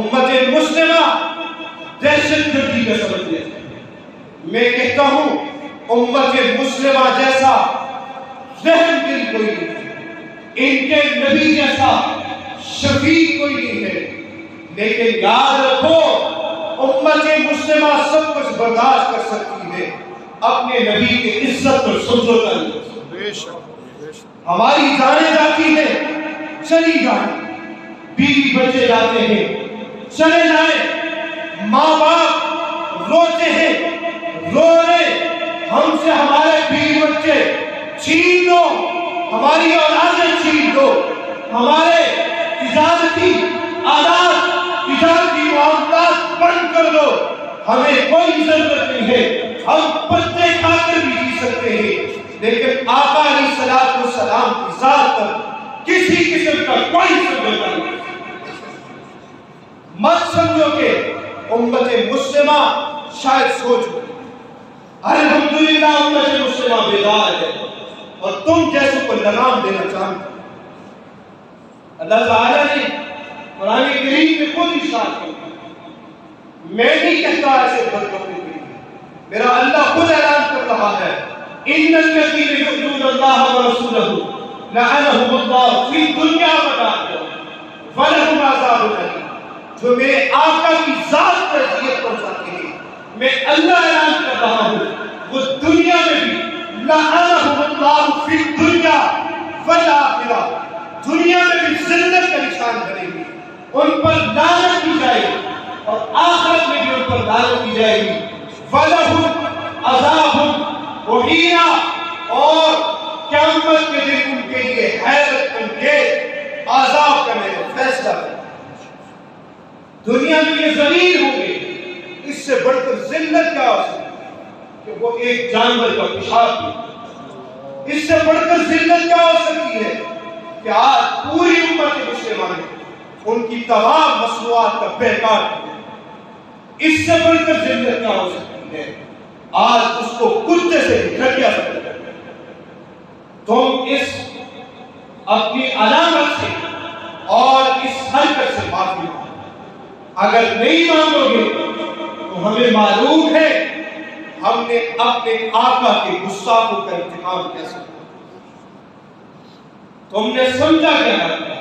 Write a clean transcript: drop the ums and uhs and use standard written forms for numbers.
امت مسلمہ دہشت گردی کا سبب دیتے ہیں. میں کہتا ہوں امت مسلمہ جیسا رحم دل کوئی نہیں ہے، ان کے نبی جیسا شفیع کوئی نہیں ہے. لیکن یاد رکھو امت مسلمہ سب کچھ برداشت کر سکتی ہے، اپنے نبی کی عزت اور سمجھوتا نہیں. ہماری جانیں جاتی ہیں چلی جائیں، بیوی بچے جاتے ہیں چلے جائیں، ماں باپ روتے ہیں رو رہے، ہم سے ہمارے بیوی بچے چھین دو، ہماری اولادیں چھین دو، ہمارے تجارتی آلات تجارتی معاملات بند کر دو، ہمیں کوئی ضرورت نہیں ہے، ہم پتے کھا کر بھی جی سکتے ہیں. لیکن آقا علیہ الصلوۃ والسلام کی ذات پر کسی قسم کا کوئی سمجھوتا نہیں. مت سمجھو کہ امت مسلمہ شاید سوچ الحمدللہ امت مسلمہ بیدار ہے اور تم جیسے کو لگام دینا چاہتے. اللہ تعالیٰ نے قرآن کریم میں خود ارشاد کیا، میں نہیں کہتا ایسے بدلوں کے لیے، میرا اللہ خود اعلان کر رہا ہے ان الذین یؤذون اللہ ورسولہ لعنہم اللہ فی الدنیا والآخرہ ولہم عذاب الیم. جو میرے آقا کی ذات پر اذیت پہنچاتے ہیں، میں اللہ اعلان کر رہا ہوں وہ دنیا میں بھی لعنہم اللہ فی الدنیا والآخرہ، دنیا میں بھی ذلت کا نشان بنے گی، ان پر لعنت کی جائے گی اور آخرت میں بھی ان پر لعنت کی جائے گی. وَلَهُمْ عَذَابٌ مُهِينٌ، اور قیامت کے دن ان کے لیے حیرت انگیز عذاب کا میں فیصلہ ہے. دنیا میں یہ ذلیل ہوں گے، اس سے بڑھ کر ذلت کیا ہو سکتی کہ وہ ایک جانور کا پیشاب کی، اس سے بڑھ کر ذلت کیا ہو سکتی ہے کہ آج پوری امت مسلمہ نے ان کی تمام مصنوعات کا بہکار کیا. اس سے بڑھ کر ذلت کیا ہو سکتی ہے آج اس کو کتے سے گھٹیا سکتے ہیں. تم اس اپنی علامت سے اور اس حرکت سے معافی مانگو. اگر نہیں مانگو گے تو ہمیں معلوم ہے ہم نے اپنے آقا کے گستاخوں کا انتقام کیسے کیا. تم نے سمجھا کیا ہے